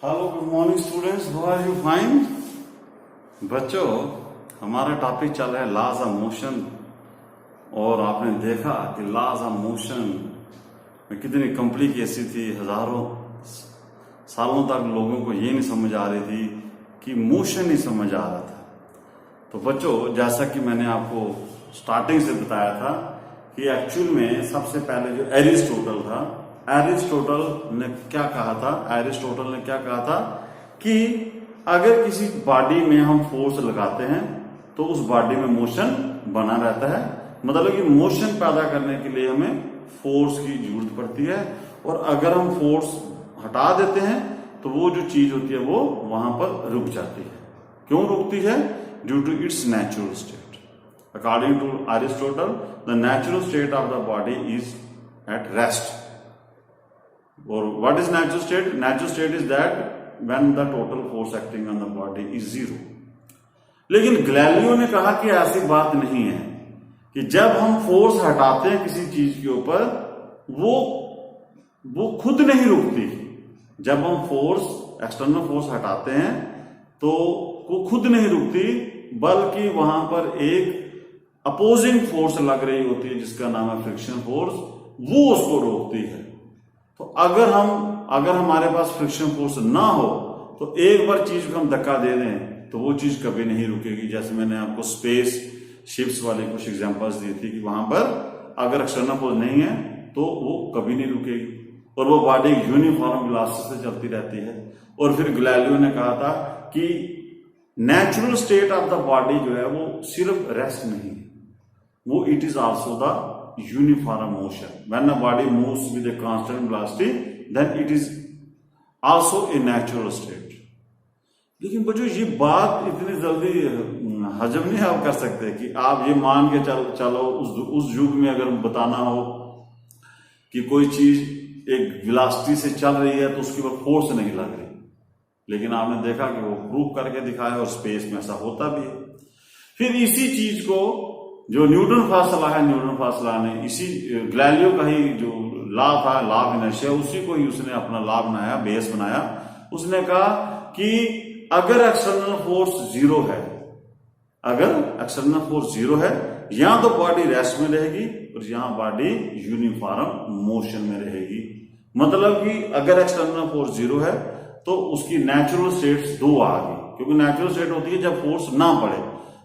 Hello good morning students, how are you fine. बच्चों, हमारा topic चल रहा है लॉज ऑफ मोशन। और आपने देखा कि लॉज ऑफ मोशन में कितनी कॉम्प्लिकेसी थी। हजारों सालों तक लोगों को ये नहीं समझ आ रही थी कि मोशन नहीं समझ आ रहा था। तो बच्चों, जैसा कि मैंने आपको स्टार्टिंग से बताया था कि एक्चुअल में सबसे पहले जो एरिस्टोटल था, एरिस्टोटल ने क्या कहा था कि अगर किसी बॉडी में हम फोर्स लगाते हैं तो उस बॉडी में मोशन बना रहता है। मतलब कि मोशन पैदा करने के लिए हमें फोर्स की जरूरत पड़ती है, और अगर हम फोर्स हटा देते हैं तो वो जो चीज होती है वो वहां पर रुक जाती है। क्यों रुकती है? Due to its natural state. According to Aristotle, the natural state of the body is at rest. और what is natural state? Natural state is that when the total force acting on the body is zero. लेकिन Galileo ने कहा कि ऐसी बात नहीं है कि जब हम फोर्स हटाते हैं किसी चीज के ऊपर वो खुद नहीं रुकती। जब हम फोर्स, एक्सटर्नल फोर्स हटाते हैं तो वो खुद नहीं रुकती, बल्कि वहां पर एक अपोजिंग फोर्स लग रही होती है जिसका नाम है फ्रिक्शन फोर्स, वो उसको रोकती है। तो अगर हमारे पास फ्रिक्शन फोर्स ना हो तो एक बार चीज को हम धक्का दे दें तो वो चीज कभी नहीं रुकेगी। जैसे मैंने आपको स्पेस शिप्स वाले कुछ एग्जांपल्स दी थी कि वहां पर अगर एक्सटर्नल फोर्स नहीं है तो वो कभी नहीं रुकेगी और वो बॉडी यूनिफॉर्म वेलोसिटी से चलती रहती है। और फिर गैलीलियो ने कहा था कि natural state of the body जो है वो सिर्फ रेस्ट नहीं है, वो it is also the uniform motion. When a body moves with a constant velocity, then it is also a natural state. लेकिन बच्चों, ये बात इतनी जल्दी हजम नहीं आप कर सकते कि आप ये मान के चलो उस युग में अगर बताना हो कि कोई चीज एक वेलोसिटी से चल रही है तो उसके ऊपर फोर्स नहीं लग रही। लेकिन आपने देखा कि वो प्रूव करके दिखाया और स्पेस में ऐसा होता भी है। फिर इसी चीज को जो न्यूटन फासला ने इसी गैलीलियो का ही जो लॉ था, लॉ ऑफ इनर्शिया, उसी को ही उसने अपना लॉ बनाया, बेस बनाया। उसने कहा कि अगर एक्सटर्नल फोर्स जीरो है, या तो बॉडी रेस्ट में रहेगी और यहां बॉडी यूनिफॉर्म मोशन में रहेगी। मतलब कि अगर एक्सटर्नल फोर्स जीरो है तो उसकी नेचुरल स्टेट्स दो आ गई, क्योंकि नेचुरल स्टेट होती है जब फोर्स ना पड़े।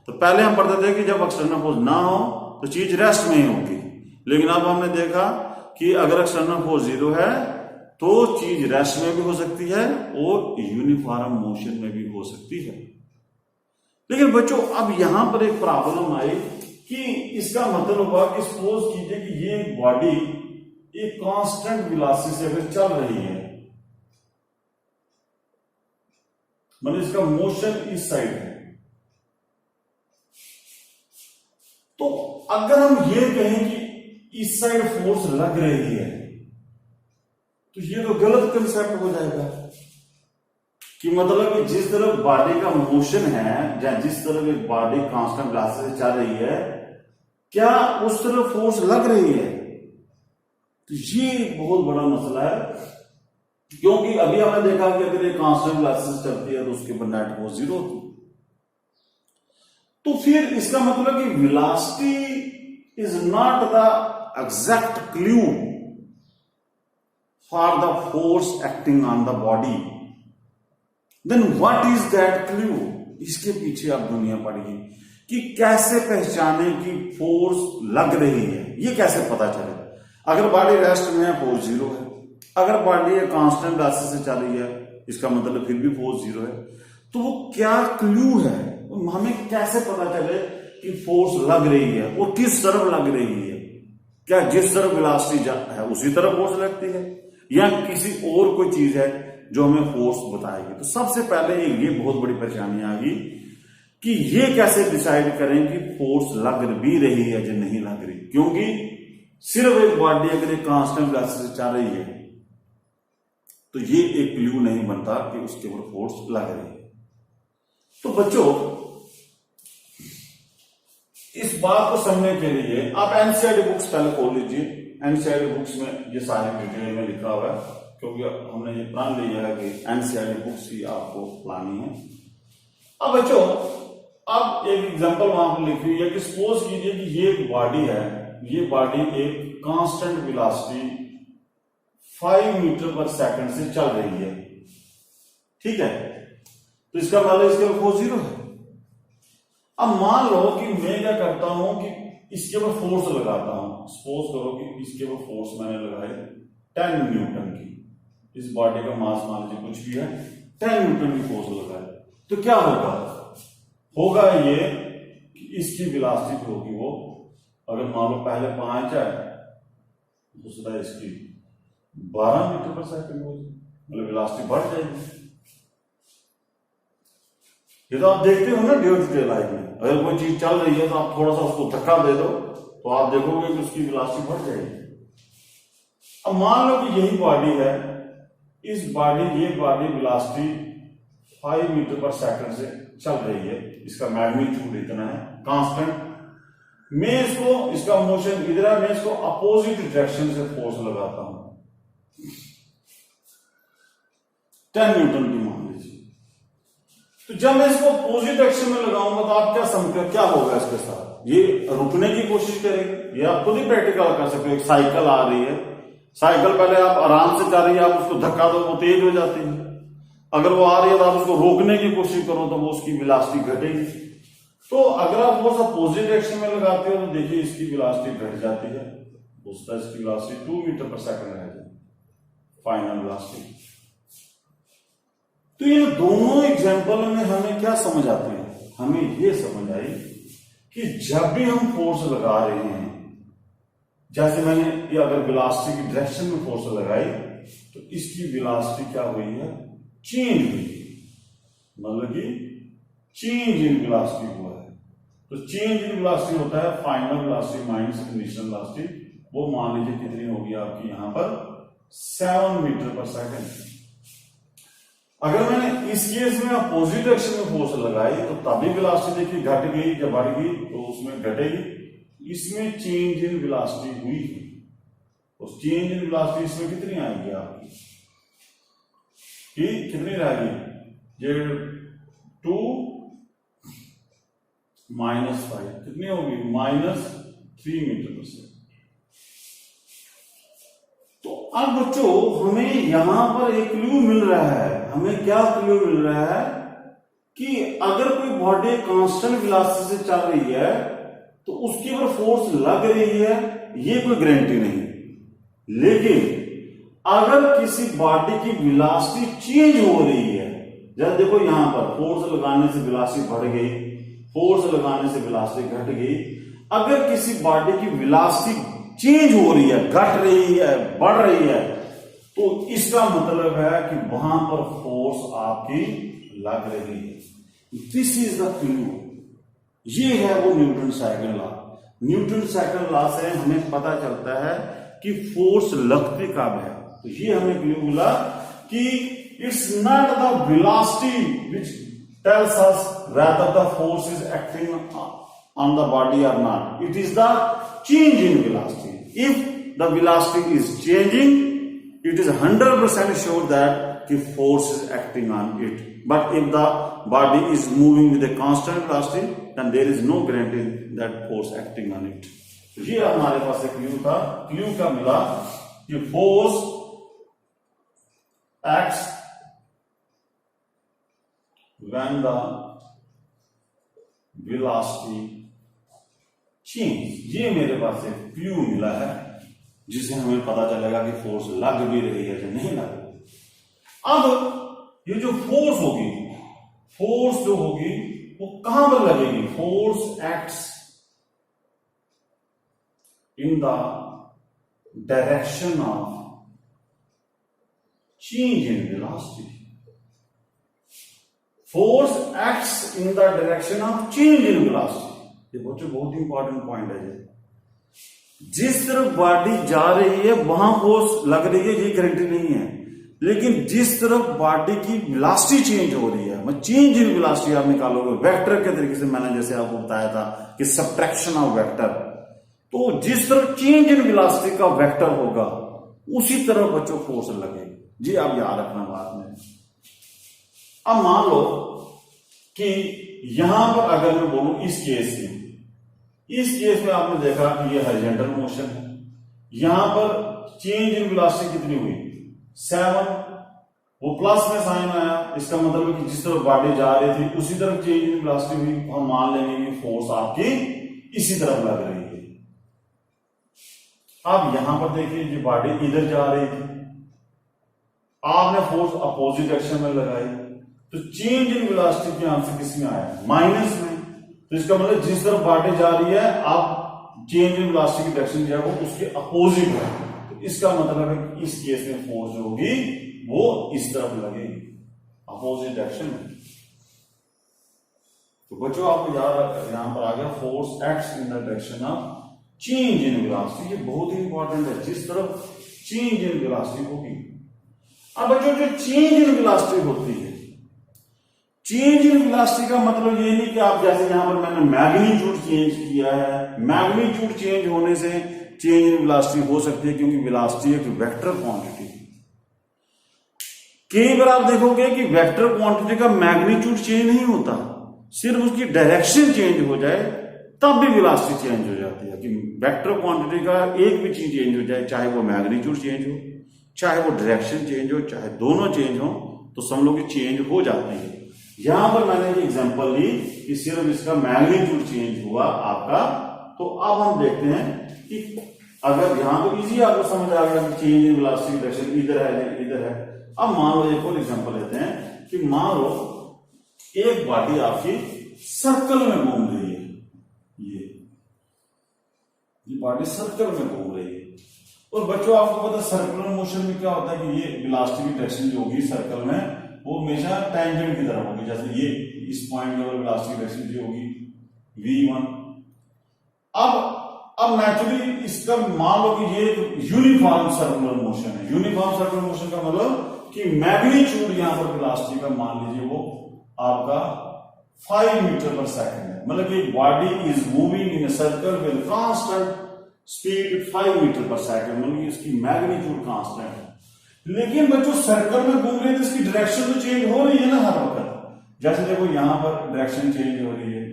तो पहले हम पढ़ते थे कि जब एक्सटर्नल फोर्स ना हो तो चीज रेस्ट में ही होगी। लेकिन अब हमने देखा कि अगर एक्सटर्नल फोर्स जीरो है तो चीज रेस्ट में भी हो सकती है और यूनिफॉर्म मोशन में भी हो सकती है। लेकिन बच्चों, अब यहां पर एक प्रॉब्लम आई कि इसका मतलब हुआ कि सपोज कीजिए कि ये बॉडी एक कांस्टेंट वेलोसिटी से अगर चल रही है, मतलब इसका मोशन इस साइड है। तो अगर हम ये कहें कि इस साइड फोर्स लग रही है तो ये तो गलत कंसेप्ट हो जाएगा कि मतलब कि जिस तरफ बॉडी का मोशन है या जिस तरफ एक बॉडी कांस्टेंट वेलोसिटी से चल रही है, क्या उस तरफ फोर्स लग रही है? तो ये बहुत बड़ा मसला है, क्योंकि अभी हमने देखा कि अगर एक कांस्टेंट वेलोसिटी से चलती है तो उसके ऊपर नेट फोर्स जीरो होती है। तो फिर इसका मतलब कि velocity is not the exact clue for the force acting on the body. Then what is that clue? इसके पीछे आप दुनिया पढ़िए कि कैसे पहचाने कि फोर्स लग रही है। ये कैसे पता चले? अगर बॉडी रेस्ट में है, फोर्स जीरो है। अगर बॉडी कांस्टेंट वेलोसिटी से चल रही है, इसका मतलब फिर भी फोर्स जीरो है। तो वो क्या क्लू है? हमें कैसे पता चले कि फोर्स लग रही है और किस तरफ लग रही है? क्या जिस तरफ वेलोसिटी है उसी तरफ फोर्स लगती है, या किसी और कोई चीज है जो हमें फोर्स बताएगी? तो सबसे पहले ये बहुत बड़ी परेशानी आ गई कि ये कैसे डिसाइड करें कि फोर्स लग भी रही है या नहीं लग रही। क्योंकि सिर्फ एक बॉडी अगर एक कांस्टेंट वेलोसिटी से चल रही है तो ये एक क्लू नहीं बनता कि उसके ऊपर फोर्स लग रही है। तो बच्चों, इस बात को समझने के लिए आप एनसीईआरटी बुक्स पहले खोल लीजिए। एनसीईआरटी बुक्स में ये सारी डिटेल में लिखा हुआ है। क्योंकि हमने ये प्लान लिया है कि एनसीईआरटी बुक्स ही आपको लानी है। अब बच्चों अब एक एग्जांपल वहां पर लिखी हुई है कि सपोज कीजिए कि ये एक बॉडी है, ये बॉडी एक constant velocity 5 meter per second से चल रही है, ठीक है। तो इसका मतलब इसके ऊपर फोर्स 0 है। अब मान लो कि मैं क्या करता हूं कि इसके ऊपर फोर्स लगाता हूं, सपोज करो कि इसके ऊपर फोर्स मैंने लगाई 10 न्यूटन की, इस बॉडी का मास मान लीजिए कुछ भी है, 10 न्यूटन की फोर्स लगाए, तो क्या होगा ये कि इसकी वेलोसिटी जो होगी वो, अगर मान लो पहले 5 है, दूसरा इसकी 12 मीटर पर सेकंड होगी, मतलब वेलोसिटी बढ़ जाएगी। ये तो आप देखते हो ना डे टू डे लाइफ में, अगर कोई चीज चल रही है तो आप थोड़ा सा उसको धक्का दे दो तो आप देखोगे कि उसकी वेलोसिटी बढ़ जाएगी। अब मान लो कि यही बॉडी है, इस बॉडी ये body velocity 5 meter per second से चल रही है, इसका मैग्नीट्यूड इतना है कांस्टेंट। मैं इसको, इसका मोशन इधर है, मैं इसको अपोजिट डायरेक्शन से फोर्स लगाता हूं 10 न्यूटन की मान लीजिए। तो जब मैं इसको अपोजिट डायरेक्शन में लगाऊंगा तो आप क्या समझते, क्या होगा इसके साथ, ये रुकने की कोशिश करेगी। ये आप खुद ही प्रैक्टिकल कर सकते हो। एक साइकिल आ रही है, साइकिल पहले आप आराम से चल रही है, आप उसको धक्का दो वो तेज हो जाती है, अगर वो आ रही है तो आप उसको रोकने की कोशिश करो तो वो उसकी वेलोसिटी घटेगी। तो अगर आप वो अपोजिट डायरेक्शन में लगाते हो तो देखिए इसकी वेलोसिटी घट जाती है, उसका इसकी वेलोसिटी 2 मीटर पर सेकंड रह जाती है फाइनल वेलोसिटी। तो ये दोनों एग्जांपल में हमें क्या समझ आते हैं, हमें ये समझ आई कि जब भी हम फोर्स लगा रहे हैं, जैसे मैंने ये अगर वेलोसिटी की डायरेक्शन में फोर्स लगाई तो इसकी वेलोसिटी क्या हुई है, चेंज हुई, मतलब कि चेंज इन वेलोसिटी हुआ है। तो चेंज इन वेलोसिटी होता है final velocity minus initial velocity, वो मान लीजिए कितनी होगी आपकी यहां पर 7 मीटर पर सेकंड। अगर मैंने इस केस में अपोजिट डायरेक्शन में फोर्स लगाई तो तभी वेलोसिटी देखिए घट गई, जब बढ़ गई तो उसमें घटेगी, इसमें चेंज इन वेलोसिटी हुई। उस चेंज इन वेलोसिटी इसमें कितनी आएगी आपकी, कितनी रहेगी, ये 2 माइनस 5 कितनी होगी, -3 मीटर पर सेकंड। तो अब बच्चों हमें यहां पर एक क्लू मिल रहा है, हमें क्या क्लू मिल रहा है कि अगर कोई बॉडी कांस्टेंट वेलोसिटी से चल रही है तो उसके ऊपर फोर्स लग रही है, ये कोई गारंटी नहीं। लेकिन अगर किसी बॉडी की वेलोसिटी चेंज हो रही है, जब देखो यहां पर फोर्स लगाने से वेलोसिटी बढ़ गई, फोर्स लगाने से वेलोसिटी घट गई, अगर किसी बॉडी की वेलोसिटी चेंज हो रही है, घट रही है, बढ़ रही है, तो इसका मतलब है कि वहां पर फोर्स आपकी लग रही है। दिस इज द क्लू, ये है वो Newton second law. Newton second law से हमें पता चलता है कि फोर्स लगती कब है। तो ये हमें क्लू मिला कि it's not the velocity which tells us whether the force is acting on the body or not. It is the change in velocity. If the velocity is changing, it is 100% sure that the force is acting on it. But if the body is moving with a constant velocity, then there is no guarantee that force acting on it. ये हमारे पास एक clue था, clue का मिला कि force acts when the velocity change। ये मेरे पास एक क्लू मिला है जिससे हमें पता चलेगा कि फोर्स लग भी रही है या नहीं लग रही। अब ये जो फोर्स होगी, फोर्स जो होगी वो कहां पर लगेगी, force acts in the direction of change in velocity. Force acts in the direction of change in velocity. ये बच्चों बहुत ही इंपॉर्टेंट पॉइंट है। जिस तरफ बॉडी जा रही है वहां फोर्स लग रही है, ये गारंटी नहीं है, लेकिन जिस तरफ बॉडी की वेलोसिटी चेंज हो रही है, मैं चेंज इन वेलोसिटी आप निकालोगे वेक्टर के तरीके से, मैंने जैसे आपको बताया था कि सबट्रैक्शन ऑफ वेक्टर, तो जिस तरफ चेंज इन वेलोसिटी का वेक्टर होगा उसी तरफ बच्चों फोर्स लगेगी। जी आप याद रखना बात में। अब मान लो कि यहां पर अगर मैं बोलूं इस केस में आपने देखा कि ये हॉरिजॉन्टल मोशन है, यहां पर चेंज इन वेलोसिटी कितनी हुई 7, वो प्लस में साइन आया, इसका मतलब है कि जिस तरफ बॉडी जा रही थी उसी तरफ चेंज इन वेलोसिटी हुई। हम मान लेंगे कि फोर्स आपकी इसी तरफ लग रही है। अब यहां पर देखिए ये बॉडी इधर जा रही थी, आपने फोर्स अपोजिट डायरेक्शन में लगाई, तो चेंज इन वेलोसिटी के आंसर किस में आया माइनस में। तो इसका मतलब जिस तरफ बॉडी जा रही है आप चेंज इन वेलोसिटी की डायरेक्शन जो है वो उसके अपोजिट है। तो इसका मतलब है कि इस केस में फोर्स जो होगी वो इस तरफ लगेगी, अपोजिट डायरेक्शन में। तो बच्चों आपको याद यहां पर आ गया force acts in the direction of change in velocity. ये बहुत ही इंपॉर्टेंट है, जिस तरफ चेंज इन वेलोसिटी होगी। अब बच्चों जो चेंज इन वेलोसिटी होती है, चेंज इन वेलोसिटी का मतलब ये नहीं कि आप जैसे यहां पर मैंने मैग्नीट्यूड चेंज किया है, मैग्नीट्यूड चेंज होने से चेंज इन वेलोसिटी हो सकती है, क्योंकि वेलोसिटी एक वेक्टर क्वांटिटी है। कई बार आप देखोगे कि वेक्टर क्वांटिटी का मैग्नीट्यूड चेंज नहीं होता, सिर्फ उसकी डायरेक्शन चेंज हो जाए तब भी वेलोसिटी चेंज हो जाती है। कि वेक्टर क्वांटिटी का एक भी चीज चेंज हो जाए, चाहे वो मैग्नीट्यूड चेंज हो, चाहे वो डायरेक्शन चेंज हो, चाहे दोनों चेंज हो, तो समझ लो कि चेंज हो जाती है। यहां पर मैंने ये एग्जांपल ली कि सिर्फ इसका मैग्नीट्यूड चेंज हुआ आपका। तो अब हम देखते हैं कि अगर यहां तो इजी आपको समझ आ गया कि चेंज इन वेलोसिटी डायरेक्शन इधर है इधर है। अब मान लो एक और एग्जांपल लेते हैं कि मान लो एक बॉडी आपकी सर्कल में घूम रही है, ये बॉडी सर्कल में घूम रही है। और बच्चों आपको पता है सर्कुलर मोशन में क्या होता है कि ये वेलोसिटी की डायरेक्शन जो होगी सर्कल में वो हमेशा टेंजेंट की तरफ होगी। जैसे ये इस पॉइंट के ऊपर वेलोसिटी की डायरेक्शन जो होगी v1। अब नेचुरली इसका मान लो कि ये यूनिफॉर्म सर्कुलर मोशन है। यूनिफॉर्म सर्कुलर मोशन का मतलब कि मैग्नीट्यूड यहां पर वेलोसिटी का मान लीजिए वो आपका 5 मीटर पर सेकंड है। मतलब कि body is moving in a circle with constant speed 5 meter per second, मतलब इसकी मैग्नीट्यूड कांस्टेंट है। लेकिन बच्चों सर्कल में घूम रहे हैं तो इसकी डायरेक्शन तो चेंज हो रही है ना हर वक्त। जैसे देखो यहां पर डायरेक्शन चेंज हो रही है,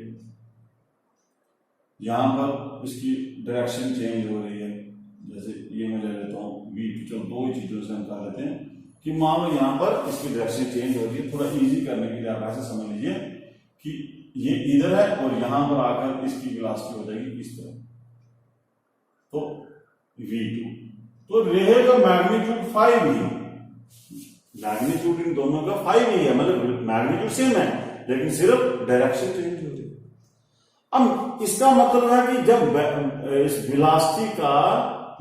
यहां पर इसकी डायरेक्शन चेंज हो रही है। जैसे ये मैं ले लेता हूं v2, चलो दो ही चीजों से हम कर लेते हैं कि मान लो यहां पर इसकी डायरेक्शन चेंज हो रही है। थोड़ा इजी करने के लिए आप ऐसे समझ लीजिए कि ये इधर है और यहां पर आकर इसकी वेलोसिटी हो जाएगी इस तरह, तो v2। तो रहेगा मैग्नीट्यूड 5 ही, मैग्नीट्यूड इन दोनों का 5 ही है, मतलब मैग्नीट्यूड सेम है लेकिन सिर्फ डायरेक्शन चेंज हो रही है। अब इसका मतलब है कि जब इस वेलोसिटी का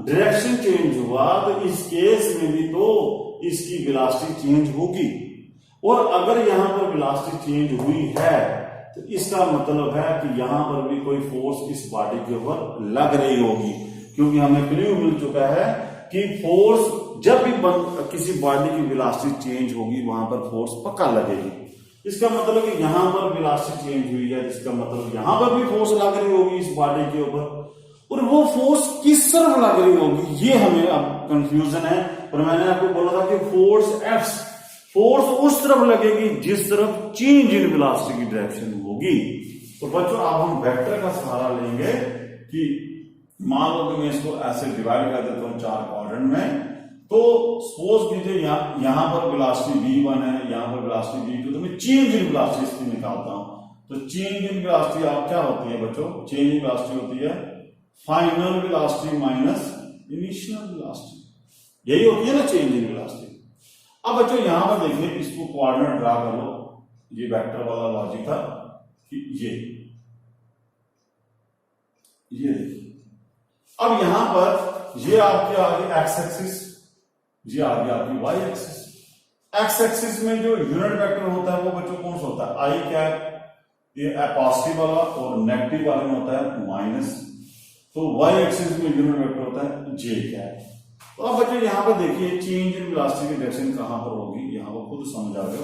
डायरेक्शन चेंज हुआ तो इस केस में भी तो इसकी वेलोसिटी चेंज होगी। और अगर यहां पर वेलोसिटी चेंज हुई है तो इसका मतलब है कि यहां पर भी कोई फोर्स इस बॉडी के ऊपर लग रही होगी, क्योंकि हमें क्लू मिल चुका है कि फोर्स जब भी किसी बॉडी की वेलोसिटी चेंज होगी वहां पर फोर्स पक्का लगेगी। इसका मतलब कि यहां पर वेलोसिटी चेंज हुई है, इसका मतलब यहां पर भी फोर्स लग रही होगी इस बॉडी के ऊपर। और वो फोर्स किस तरफ लग रही होगी ये हमें अब कंफ्यूजन है। और मैंने आपको बोला था कि फोर्स उस तरफ लगेगी जिस तरफ चेंज इन वेलोसिटी की डायरेक्शन होगी। तो बच्चों अब हम वेक्टर का सहारा लेंगे कि मान लो कि मैं इसको ऐसे डिवाइड कर देता हूं 4 क्वाड्रेंट में। तो सपोज कीजिए यहां पर वेलोसिटी v1 है, यहां पर वेलोसिटी v2, तो मैं चेंज इन वेलोसिटी इसकी निकालता हूं। तो चेंज इन वेलोसिटी आप क्या होती है बच्चों, चेंज इन वेलोसिटी होती है final velocity minus initial velocity, यही होती है ना चेंज इन वेलोसिटी। अब बच्चों यहां पर देखिए इसको कोऑर्डिनेट ड्रा कर लो, ये वेक्टर वाला लॉजिक था कि ये देखिए। अब यहां पर ये आपके आगे एक्स एक्सिस, ये आगे आपकी वाई एक्सिस। एक्स एक्सिस में जो यूनिट वेक्टर होता है वो बच्चों कौन सा होता है, आई कैप, ये पॉजिटिव वाला, और नेगेटिव वाले में होता है माइनस। तो वाई एक्सिस में यूनिट वेक्टर होता है जे कैप। तो अब बच्चों यहां पर देखिए चेंज इन वेलोसिटी की डायरेक्शन कहां पर होगी, यहां पर खुद समझ आ गया।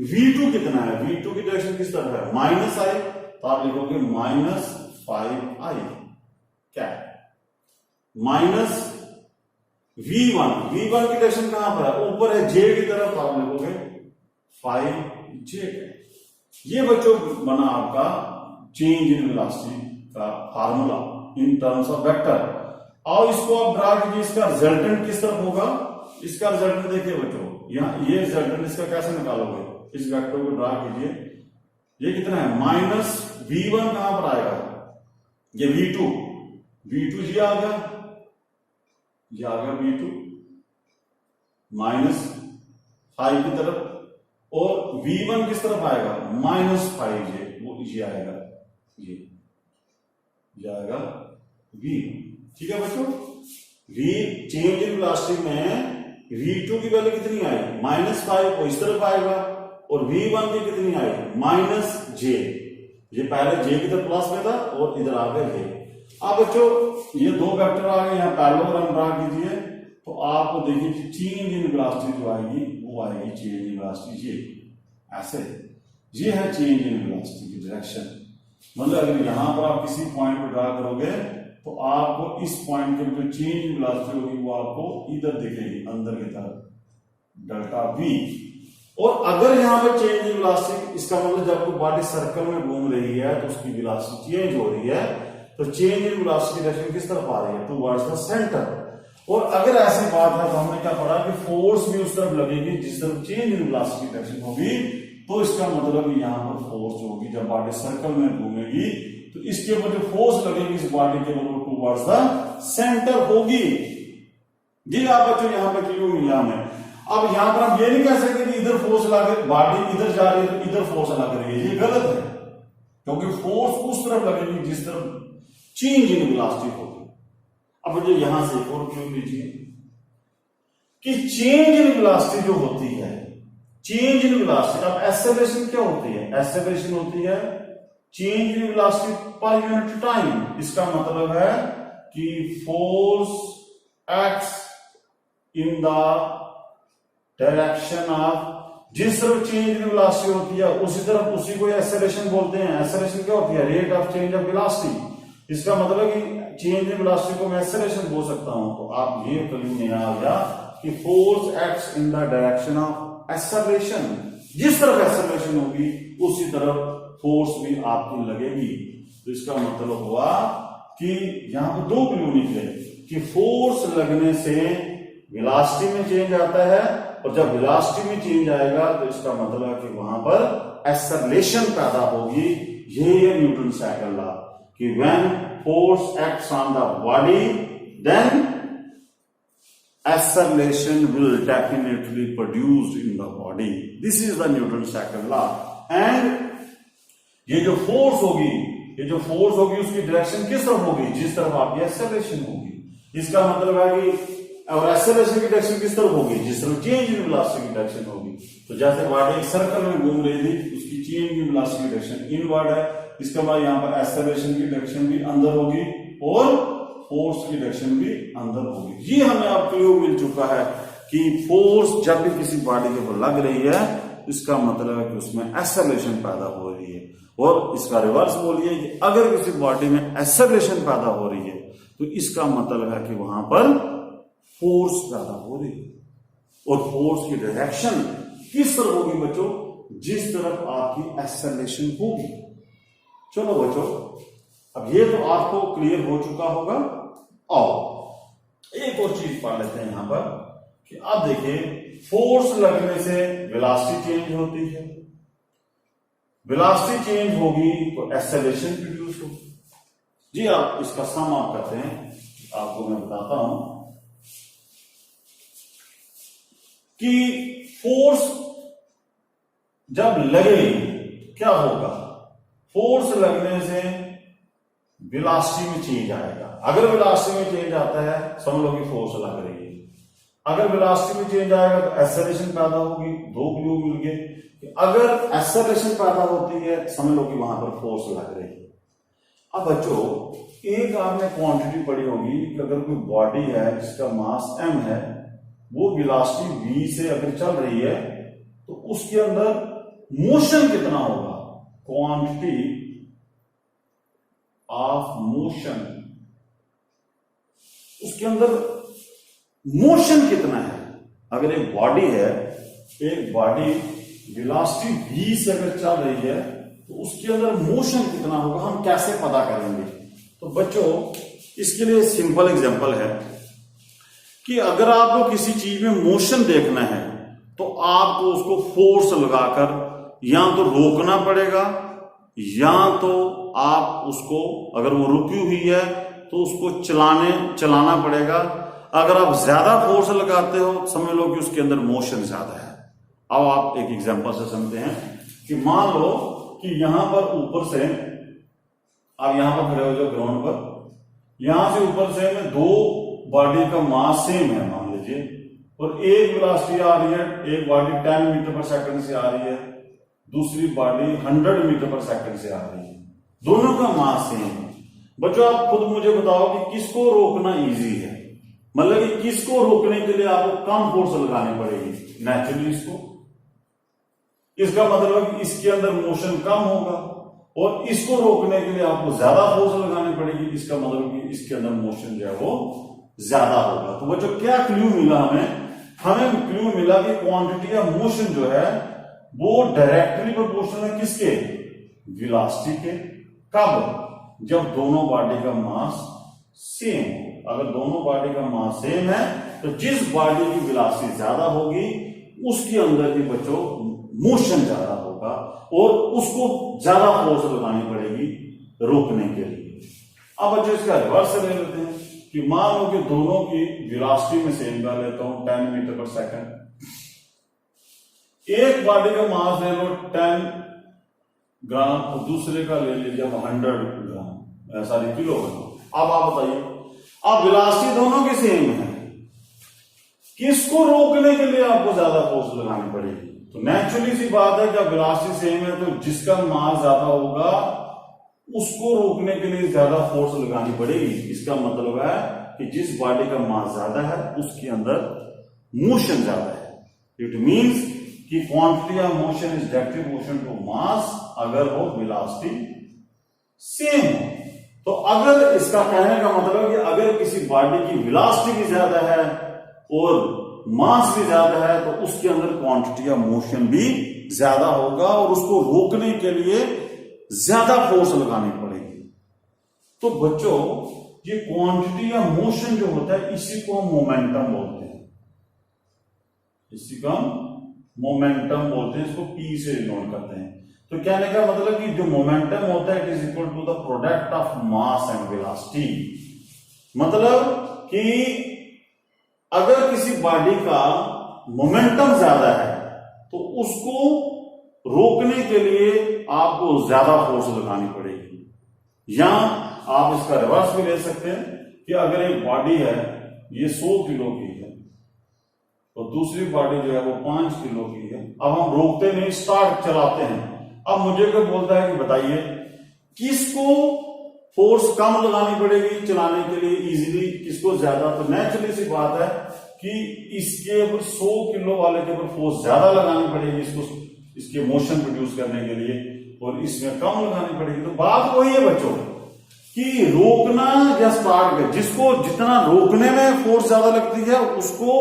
v2 कितना है, v2 की डायरेक्शन किस तरफ है, माइनस आई, तो आप लिखोगे -5i कैप, माइनस V1 की डायरेक्शन कहां पर है, ऊपर है, जे की तरफ आप लिखोगे 5J। ये बच्चों बना आपका चेंज इन वेलोसिटी का formula in terms of vector. और इसको आप ड्रा कीजिए, इसका रिजल्टेंट किस तरफ होगा, इसका रिजल्टेंट देखिए बच्चों, यहाँ ये रिजल्टेंट इसका कैसे निकालोगे, इस वेक्टर को ड्रा कीजिए, ये कितना है माइनस V1 कहां पर आएगा, ये V2 जी आ गया, ये आ गया V2 माइनस 5 की तरफ, और V1 किस तरफ आएगा -5J, वो ये आएगा, ये आएगा V। ठीक है बच्चों, V चेंज इन वेलोसिटी में V2 की वैल्यू कितनी आई -5, वो इस तरफ आएगा, और V1 की कितनी आई -J, ये पहले J की तरफ प्लस में था और इधर आ गया J। अब बच्चों ये दो वेक्टर आ गए, यहाँ पैरेलल ड्रा कीजिए, तो आपको देखिए चेंज इन वेलोसिटी जो आएगी वो आएगी चेंज इन वेलोसिटी, ये ऐसे, ये है चेंज इन वेलोसिटी की डायरेक्शन। मतलब अगर यहां पर आप किसी पॉइंट पर ड्रा करोगे तो आपको इस पॉइंट के जो चेंज इन वेलोसिटी होगी वो आपको इधर दिखेगी, अंदर की तरफ डेल्टा V। और अगर यहां पर चेंज इन वेलोसिटी, इसका मतलब जब कोई बॉडी सर्कल में घूम रही है तो उसकी वेलोसिटी चेंज हो रही है, तो चेंज इन वेलोसिटी की डायरेक्शन किस तरफ आ रही है, टुवर्ड्स द सेंटर। और अगर ऐसी बात है तो हमने क्या पढ़ा कि फोर्स भी उस तरफ लगेगी जिस तरफ चेंज इन वेलोसिटी की डायरेक्शन होगी, तो इसका मतलब यहां पर फोर्स होगी जब बॉडी सर्कल में घूमेगी तो इसके ऊपर जो फोर्स लगेगी इस बॉडी के ऊपर टुवर्ड्स द सेंटर होगी। जी आप बच्चों यहां पर क्यों लिया में, अब यहां पर हम ये नहीं कह सकते कि इधर फोर्स लगे, बॉडी इधर जा रही है तो इधर फोर्स लग रही है, ये गलत है, क्योंकि फोर्स उस तरफ लगेगी जिस तरफ चेंज इन वेलोसिटी होगी। अब मुझे यहां से एक और क्यों लीजिए कि चेंज इन वेलोसिटी जो होती है, चेंज इन वेलोसिटी, अब एक्सेलरेशन क्या होती है, एक्सेलरेशन होती है change in velocity per unit time. इसका मतलब है कि force x in the direction of, जिस तरफ चेंज इन वेलोसिटी होती है उसी तरफ, उसी को एक्सेलरेशन बोलते हैं। एक्सेलरेशन क्या होती है, rate of change of velocity. इसका मतलब कि चेंज इन वेलोसिटी को मैं एक्सेलरेशन बोल सकता हूं। तो आप ये क्लियर नहीं आ गया कि force acts in the direction of acceleration, जिस तरफ एक्सेलरेशन होगी उसी तरफ फोर्स भी आपकी लगेगी। तो इसका मतलब हुआ कि यहां पर दो क्लू निकले कि फोर्स लगने से वेलोसिटी में चेंज आता है, और जब वेलोसिटी में चेंज आएगा तो इसका मतलब है कि वहां पर एक्सेलरेशन पैदा होगी। ये है न्यूटन साइकिल लॉ कि when force acts on the body then acceleration will definitely produced in the body. This is the Newton's second law. And ये जो फोर्स होगी उसकी डायरेक्शन किस तरफ होगी, जिस तरफ आपकी एक्सेलरेशन होगी। इसका मतलब है कि और एक्सेलरेशन की डायरेक्शन किस तरफ होगी, जिस तरफ चेंज इन वेलोसिटी की डायरेक्शन होगी। तो जैसे बॉडी एक सर्कल में घूम रही थी, उसकी चेंज इन वेलोसिटी की डायरेक्शन इनवर्ड है, इसका मतलब यहां पर एक्सेलरेशन की डायरेक्शन भी अंदर होगी और फोर्स की डायरेक्शन भी अंदर होगी। ये हमें अब क्लू मिल चुका है कि फोर्स जब भी किसी बॉडी के ऊपर लग रही है इसका मतलब है कि उसमें एक्सेलरेशन पैदा हो रही है। और इसका रिवर्स बोलिए कि अगर किसी बॉडी में एक्सेलरेशन पैदा हो रही है तो इसका मतलब है कि वहां पर फोर्स पैदा हो रही है। और फोर्स की डायरेक्शन किस तरफ होगी बच्चों, जिस तरफ आपकी एक्सेलरेशन होगी। चलो बच्चों, अब ये तो आपको क्लियर हो चुका होगा। और एक और चीज पढ़ लेते हैं यहां पर कि अब देखिए, फोर्स लगने से वेलोसिटी चेंज होती है, वेलोसिटी चेंज होगी तो एक्सेलरेशन प्रोड्यूस होगी। जी आप इसका सम आप करते हैं, आपको मैं बताता हूं कि फोर्स जब लगेगी क्या होगा, फोर्स लगने से वेलोसिटी में चेंज आएगा। अगर वेलोसिटी में चेंज आता है समझ लो कि फोर्स लग रही है, अगर वेलोसिटी में चेंज आएगा तो एक्सेलरेशन पैदा होगी। दो क्लू मिल गए। अगर एक्सेलरेशन पैदा होती है समझ लो कि वहां पर फोर्स लग रही है। अब बच्चों एक आपने क्वांटिटी पढ़ी होगी कि अगर कोई बॉडी है जिसका मास m है, वो वेलोसिटी v से अगर चल रही है तो उसके अंदर मोशन कितना होगा, क्वांटिटी ऑफ मोशन, उसके अंदर मोशन कितना है। अगर एक बॉडी है, एक बॉडी वेलोसिटी v से अगर चल रही है तो उसके अंदर मोशन कितना होगा, हम कैसे पता करेंगे। तो बच्चों इसके लिए सिंपल एग्जांपल है कि अगर आपको किसी चीज में मोशन देखना है तो आपको उसको फोर्स लगाकर या तो रोकना पड़ेगा या तो आप उसको, अगर वो रुकी हुई है तो उसको चलाना पड़ेगा। अगर आप ज्यादा फोर्स लगाते हो समझ लो कि उसके अंदर मोशन ज्यादा है। अब आप एक एग्जांपल से समझते हैं कि मान लो कि यहां पर ऊपर से आप यहां पर खड़े हो जाओ ग्राउंड पर, यहां से ऊपर से में दो बॉडी का मास सेम है मान लीजिए, और एक वेलोसिटी आ रही है, एक बॉडी 10 मीटर पर सेकंड से आ रही है, दूसरी बॉडी 100 मीटर पर सेकंड से आ रही है, दोनों का मास सेम है। बच्चों आप खुद मुझे बताओ कि किसको रोकना इजी है, मतलब कि किसको रोकने के लिए आपको कम फोर्स लगानी पड़ेगी। नेचुरली इसका मतलब है कि इसके अंदर मोशन कम होगा, और इसको रोकने के लिए आपको ज्यादा फोर्स लगानी पड़ेगी, इसका मतलब कि इसके अंदर मोशन जो है वो ज्यादा होगा। तो बच्चों क्या क्लू मिला हमें क्लू मिला कि क्वांटिटी ऑफ मोशन जो है वो डायरेक्टली प्रोपोर्शनल है किसके, वेलोसिटी के। कब, जब दोनों बॉडी का मास सेम हो। अगर दोनों बॉडी का मास सेम है तो जिस बॉडी की वेलोसिटी ज्यादा होगी उसके अंदर भी बच्चों मोशन ज्यादा होगा और उसको ज्यादा फोर्स लगानी पड़ेगी रोकने के लिए। अब बच्चों इसका रिवर्स ले लेते हैं कि मान लो कि दोनों की वेलोसिटी में सेम कर लेता हूं 10 मीटर पर सेकंड, एक बॉडी का मास ले लो 10 ग्राम और दूसरे का ले लीजिए 100 ग्राम, ऐसा किलोग्राम। अब आप बताइए, अब वेलोसिटी दोनों की सेम है, किसको रोकने के लिए आपको ज्यादा फोर्स लगानी पड़ेगी। तो नेचुरली सी बात है जब वेलोसिटी सेम है तो जिसका मास ज्यादा होगा उसको रोकने के लिए ज्यादा फोर्स लगानी पड़ेगी। इसका मतलब है कि जिस बॉडी का मास ज्यादा है उसके अंदर मोशन ज्यादा है। इट मींस कि quantity of motion is directly motion to mass अगर वो वेलोसिटी सेम हो। तो अगर इसका कहने का मतलब है कि अगर किसी बॉडी की वेलोसिटी भी ज्यादा है और मास भी ज्यादा है तो उसके अंदर क्वांटिटी ऑफ मोशन भी ज्यादा होगा और उसको रोकने के लिए ज्यादा फोर्स लगानी पड़ेगी। तो बच्चों ये क्वांटिटी ऑफ मोशन जो होता है इसी को हम मोमेंटम बोलते हैं, इसी को हम मोमेंटम बोलते हैं, इसको पी से डिनोट करते हैं। तो कहने का मतलब कि जो मोमेंटम होता है it is equal to the product of mass and velocity. मतलब कि अगर किसी बॉडी का मोमेंटम ज्यादा है तो उसको रोकने के लिए आपको ज्यादा फोर्स लगानी पड़ेगी। या आप इसका रिवर्स भी ले सकते हैं कि अगर एक बॉडी है ये 100 किलो की है तो दूसरी बॉडी जो है वो 5 किलो की है। अब हम रोकते नहीं, स्टार्ट चलाते हैं। अब मुझे क्या बोलता है कि बताइए किसको फोर्स कम लगानी पड़ेगी चलाने के लिए इजीली, किसको ज्यादा। तो नेचुरली सी बात है कि इसके ऊपर 100 किलो वाले के ऊपर फोर्स ज्यादा लगानी पड़ेगी इसको, इसके मोशन प्रोड्यूस करने के लिए, और इसमें कम लगानी पड़ेगी। तो बात वही है बच्चों कि रोकना या स्टार्ट कर, जिसको जितना रोकने में फोर्स ज्यादा लगती है उसको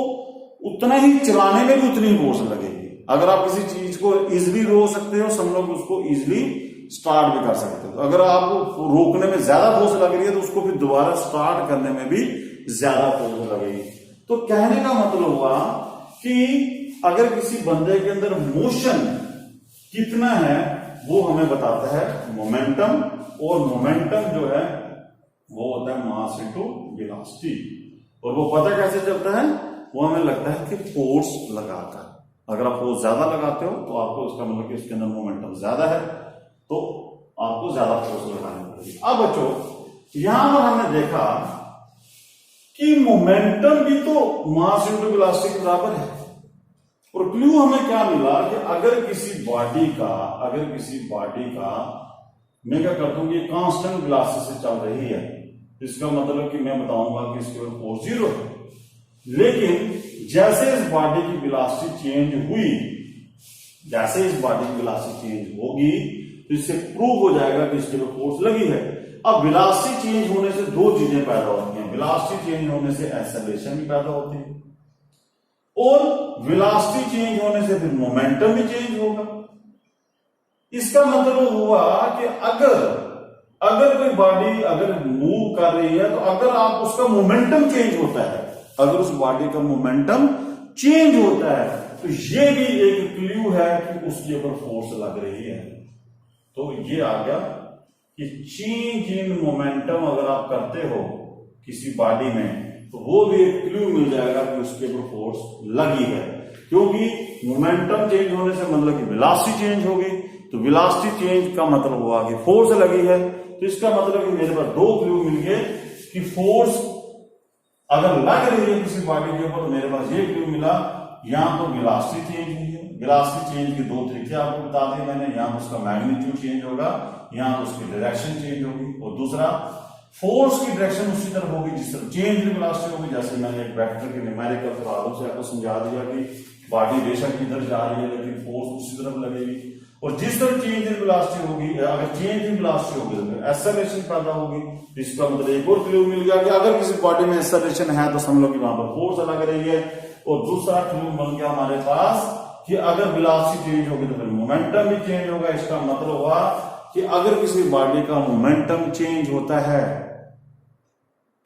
उतना ही चलाने में भी उतनी फोर्स लगेगी। अगर आप किसी चीज को इजिली रोक सकते हो समझो कि उसको इजिली स्टार्ट भी कर सकते हो। अगर आपको रोकने में ज्यादा फोर्स लग रही है तो उसको फिर दोबारा स्टार्ट करने में भी ज्यादा फोर्स लगेगी। तो कहने का मतलब हुआ कि अगर किसी बंदे के अंदर मोशन कितना है वो हमें बताता है मोमेंटम, और मोमेंटम जो है वो होता है मास इनटू वेलोसिटी। और वो पता कैसे चलता है, वो हमें लगता है कि फोर्स लगाकर। अगर आप फोर्स ज्यादा लगाते हो तो आपको इसका मतलब कि उसके अंदर मोमेंटम ज्यादा है तो आपको ज्यादा फोर्स लगानी पड़ेगी। अब बच्चों यहां पर हमने देखा कि मोमेंटम भी तो मास इनटू वेलोसिटी के बराबर है। और क्लू हमें क्या मिला कि अगर किसी बॉडी का मैं क्या करता हूं कि कांस्टेंट वेलोसिटी से चल रही है, इसका मतलब कि मैं बताऊंगा कि इसके ऊपर फोर्स 0 है। लेकिन जैसे इस बॉडी की वेलोसिटी चेंज हुई, जैसे इस बॉडी की वेलोसिटी चेंज होगी तो इससे प्रूव हो जाएगा कि इसके ऊपर फोर्स लगी है। अब वेलोसिटी चेंज होने से दो चीजें पैदा होती हैं वेलोसिटी चेंज होने से एक्सेलरेशन भी पैदा होती है, और वेलोसिटी चेंज होने से फिर मोमेंटम भी चेंज होगा। इसका मतलब हुआ कि अगर कोई बॉडी अगर मूव कर रही है, तो अगर आप उसका मोमेंटम चेंज होता है, अगर उस बॉडी का मोमेंटम चेंज होता है, तो ये भी एक क्लू है कि उसके ऊपर फोर्स लग रही है। तो ये आ गया कि चेंज इन मोमेंटम अगर आप करते हो किसी बॉडी में, तो वो भी एक क्लू मिल जाएगा कि उसके ऊपर फोर्स लगी है, क्योंकि मोमेंटम चेंज होने से मतलब कि वेलोसिटी चेंज होगी, तो वेलोसिटी चेंज का मतलब हुआ कि फोर्स लगी है। तो इसका मतलब कि मेरे पास दो क्लू मिल गए कि फोर्स अगर लग रही है किसी बॉडी के ऊपर, तो मेरे पास ये क्लू मिला, यहां तो वेलोसिटी चेंज हुई है। वेलोसिटी चेंज के दो तरीके आपको बता दिए मैंने, यहां तो उसका मैग्नीट्यूड चेंज होगा, यहां तो उसकी डायरेक्शन चेंज होगी, और दूसरा फोर्स की डायरेक्शन उसी तरफ होगी जिस तरफ चेंज इन वेलोसिटी होगी। जैसे मैंने एक वेक्टर के न्यूमेरिकल प्रॉब्लम से आपको समझा दिया कि बॉडी बेशक इधर जा रही है लेकिन फोर्स उसी तरफ लगेगी, और जिस तरह चेंज इन वेलोसिटी होगी, अगर चेंज इन वेलोसिटी होगी तो एक्सेलरेशन पैदा होगी। इसका मतलब एक और क्लू मिल गया कि अगर किसी बॉडी में एक्सेलरेशन है तो समझ लो कि वहां पर फोर्स लग रही है, और दूसरा क्लू बन गया हमारे पास कि अगर वेलोसिटी चेंज होगी तो फिर मोमेंटम भी चेंज होगा। इसका मतलब हुआ कि अगर किसी बॉडी का मोमेंटम चेंज होता है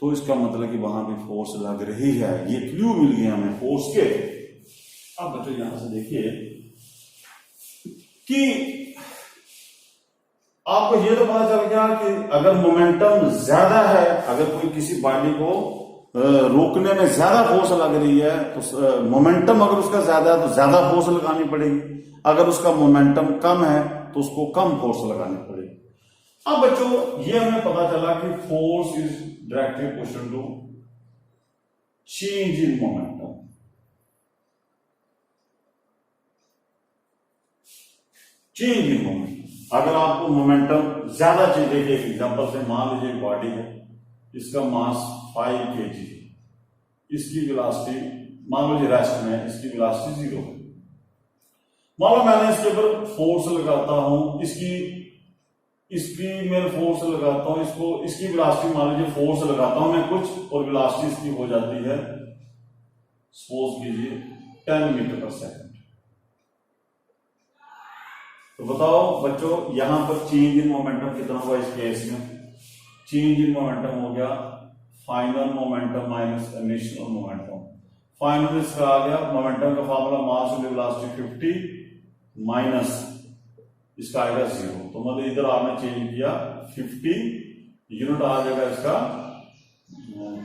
तो इसका मतलब कि वहां भी फोर्स लग रही है। ये क्लू मिल गया हमें फोर्स के। अब बच्चों यहां से देखिए कि आपको ये तो पता चल गया कि अगर मोमेंटम ज्यादा है, अगर कोई किसी बॉडी को रोकने में ज्यादा फोर्स लग रही है, तो मोमेंटम अगर उसका ज्यादा है तो ज्यादा फोर्स लगानी पड़ेगी, अगर उसका मोमेंटम कम है तो उसको कम फोर्स लगानी पड़ेगी। अब बच्चों ये हमें पता चला कि force is directly proportional to change in momentum. Change in momentum, अगर आपको मोमेंटम ज्यादा चाहिए, देखिए एग्जांपल से मान लीजिए एक बॉडी है, इसका मास 5 kg, इसकी वेलोसिटी मान लीजिए रेस्ट में, इसकी वेलोसिटी 0 है। मान लो मैंने इसके ऊपर फोर्स लगाता हूं, इसकी मैं फोर्स लगाता हूं, इसकी वेलोसिटी मान लीजिए फोर्स लगाता हूं मैं कुछ, और वेलोसिटी इसकी हो जाती है सपोज कीजिए 10 मीटर पर सेकंड। तो बताओ बच्चों यहां पर चेंज इन मोमेंटम कितना हुआ इस केस में? चेंज इन मोमेंटम हो गया final momentum minus initial momentum. Final इसका आ गया मोमेंटम का formula mass into velocity 50 minus इसका आएगा 0। तो मतलब इधर आपने चेंज किया 50, यूनिट आ जाएगा इसका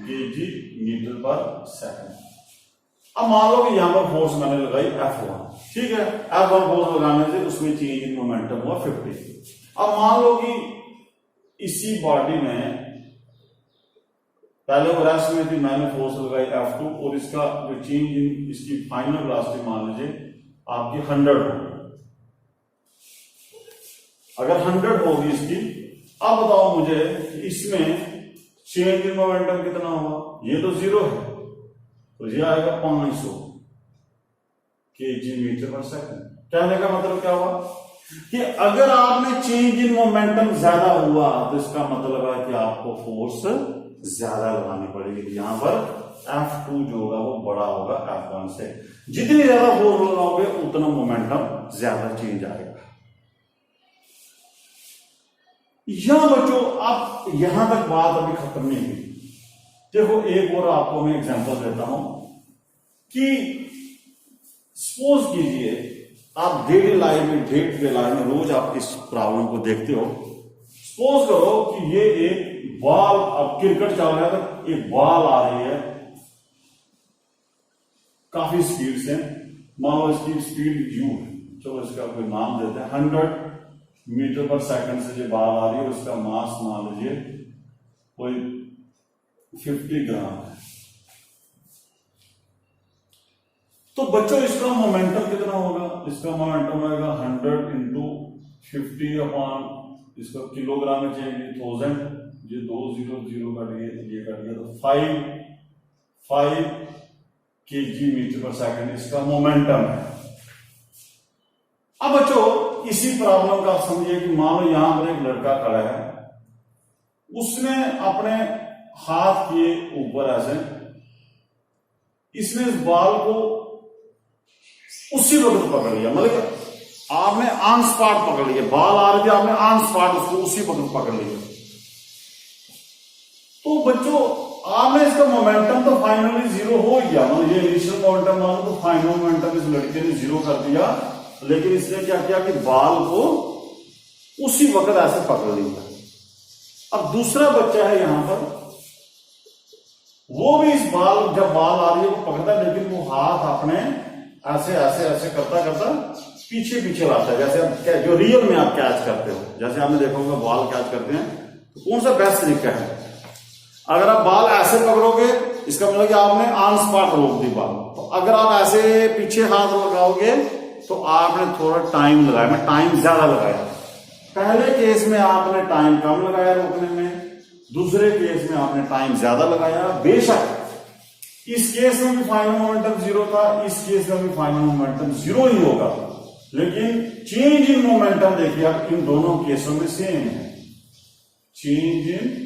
केजी मीटर पर सेकंड। अब मान लो कि यहां पर फोर्स मैंने लगाई F1, ठीक है, F1 फोर्स लगाने से उसमें चेंज इन मोमेंटम हुआ 50। अब मान लो कि इसी बॉडी में पहले वो रेस्ट में थी, मैंने फोर्स लगाई F2, और इसका जो चेंज इन इसकी फाइनल वेलोसिटी मान लीजिए आपकी 100 होगी। अगर 100 होगी इसकी, अब बताओ मुझे कि इसमें चेंज इन मोमेंटम कितना हुआ? ये तो 0 है, तो ये आएगा 500 kg मीटर पर सेकंड। कहने का मतलब क्या हुआ कि अगर आपने चेंज इन मोमेंटम ज्यादा हुआ तो इसका मतलब है कि आपको फोर्स ज्यादा लगानी पड़ेगी। यहां पर F2 जो होगा वो बड़ा होगा F1 से। जितनी ज्यादा फोर्स लगाओगे उतना मोमेंटम ज्यादा चेंज आएगा। यहां बच्चों आप यहां तक बात अभी खत्म नहीं हुई। देखो एक और आपको मैं एग्जांपल देता हूं कि सपोज कीजिए आप डेली लाइफ में रोज आप इस प्रॉब्लम को देखते हो। सपोज करो कि ये एक बॉल, अब क्रिकेट चल रहा है तो एक बॉल आ रही है काफी स्पीड से, मान लो इसकी स्पीड u है, चलो इसका कोई नाम देते हैं, 100 मीटर पर सेकंड से जो बॉल आ रही है उसका मास मान लीजिए कोई 50 ग्राम है। तो बच्चों इसका मोमेंटम कितना होगा? इसका मोमेंटम होगा 100 इंटू 50 अपॉन इसका किलोग्राम में चाहिए 1000, ये 200 कट गए, ये कट गया, तो 5 kg मीटर पर सेकंड इसका मोमेंटम है। अब बच्चों इसी प्रॉब्लम का आप समझिए कि मान लो यहां पर एक लड़का खड़ा है, उसने अपने हाथ के ऊपर ऐसे, इसने इस बॉल को उसी वक्त पकड़ लिया, मतलब आपने ऑन स्पॉट पकड़ लिया, बॉल आ रही थी, आपने ऑन स्पॉट उसको उसी वक्त पकड़ लिया। तो बच्चों आपने इसका मोमेंटम तो फाइनली जीरो हो गया, मतलब ये इनिशियल मोमेंटम मानो तो फाइनल मोमेंटम इस लड़के ने जीरो कर दिया, लेकिन इसने क्या किया कि बॉल को उसी वक्त ऐसे पकड़ लिया। अब दूसरा बच्चा है यहां पर, वो भी इस बॉल, जब बॉल आ रही है वो पकड़ता है, लेकिन वो हाथ अपने ऐसे ऐसे ऐसे करता करता पीछे पीछे लाता है, जैसे आप जो रियल में आप कैच करते हो, जैसे आपने देखा होगा बॉल कैच करते हैं, तो कौन सा बेस्ट तरीका है? अगर आप बॉल ऐसे पकड़ोगे इसका मतलब कि आपने ऑन स्पॉट रोक दी बॉल, तो अगर आप ऐसे पीछे हाथ लगाओगे तो आपने थोड़ा टाइम लगाया, मैं टाइम ज्यादा लगाया। पहले केस में आपने टाइम कम लगाया रोकने में, दूसरे केस में आपने टाइम ज्यादा लगाया। बेशक इस केस में भी फाइनल मोमेंटम जीरो था, इस केस में भी फाइनल मोमेंटम जीरो ही होगा, लेकिन चेंज इन मोमेंटम देखिए आप इन दोनों केसों में सेम है। चेंज इन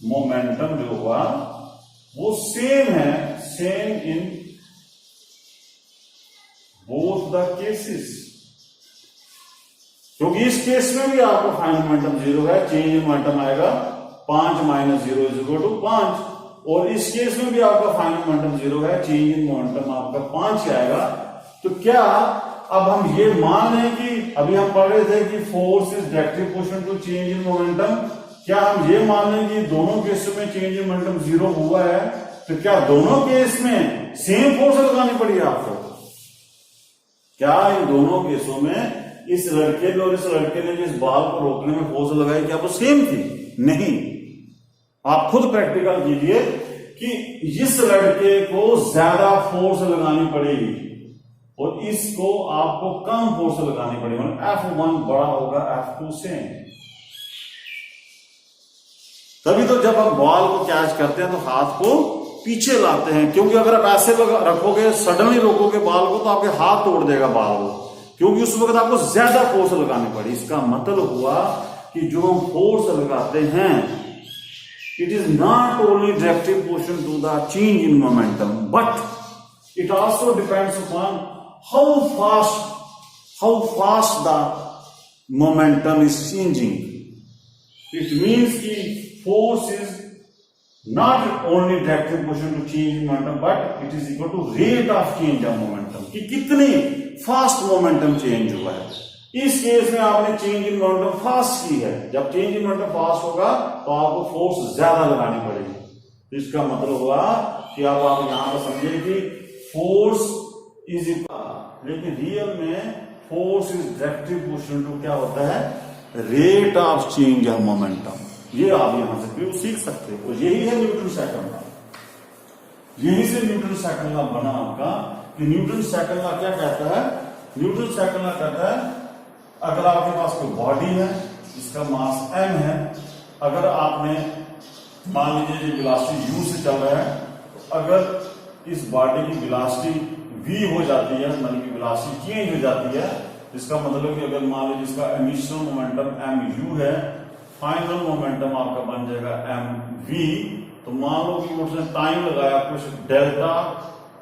मोमेंटम जो हुआ वो सेम है, same in both the cases, क्योंकि इस केस में भी आपका फाइनल मोमेंटम जीरो है, चेंज इन मोमेंटम आएगा 5 - 0 = 5, और इस केस में भी आपका फाइनल मोमेंटम जीरो है, चेंज इन मोमेंटम आपका 5 आएगा। तो क्या अब हम ये मान लें कि अभी हम पढ़ रहे थे कि force is directly proportional to change in momentum, क्या हम ये मान लें कि दोनों केसों में चेंज इन मोमेंटम जीरो हुआ है, तो क्या दोनों केस में सेम फोर्स लगानी पड़ी आपको? क्या इन दोनों केसों में इस लड़के ने और इस लड़के ने जिस बॉल को रोकने में फोर्स लगाई क्या वो सेम थी? नहीं। आप खुद प्रैक्टिकल कीजिए कि इस लड़के को ज्यादा फोर्स लगानी पड़ेगी और इसको आपको कम फोर्स लगानी पड़ेगी, मतलब F1 बड़ा होगा F2 से। तभी तो जब हम बॉल को कैच करते हैं तो हाथ को पीछे लाते हैं, क्योंकि अगर आप ऐसे रखोगे, सडनली रोकोगे बॉल को, तो आपके हाथ तोड़ देगा बॉल को, क्योंकि उस वक्त आपको ज्यादा फोर्स लगानी पड़ी। इसका मतलब हुआ कि जो हम फोर्स लगाते हैं it is not only directly proportional to the change in momentum, but it also depends upon how fast the momentum is changing. It means that force is not only directly proportional to change in momentum, but it is equal to rate of change of momentum, कि कितनी fast momentum change हुआ है। इस case में आपने change in momentum fast की है, जब चेंज इन मोमेंटम फास्ट होगा तो आपको फोर्स ज्यादा लगानी पड़ेगी। तो इसका मतलब हुआ कि अब आप यहां पर समझिए कि फोर्स इज इक्वल, लेकिन रियल में force is directly proportional to क्या होता है? Rate of change of momentum. ये आप यहां से भी सीख सकते हो, यही है न्यूटन सेकंड लॉ। यही से न्यूटन सेकंड लॉ बना आपका कि न्यूटन सेकंड लॉ क्या कहता है? न्यूटन सेकंड लॉ कहता है अगर आपके पास कोई बॉडी है जिसका मास m है, अगर आपने मान लीजिए ये वेलोसिटी u से चल रहा है, तो अगर इस बॉडी की वेलोसिटी v हो जाती है, मतलब की वेलोसिटी चेंज हो जाती है, इसका मतलब कि अगर मान लीजिए इसका इनिशियल मोमेंटम mu है, फाइनल मोमेंटम आपका बन जाएगा mv, तो मान लो कि उसने टाइम लगाया कुछ डेल्टा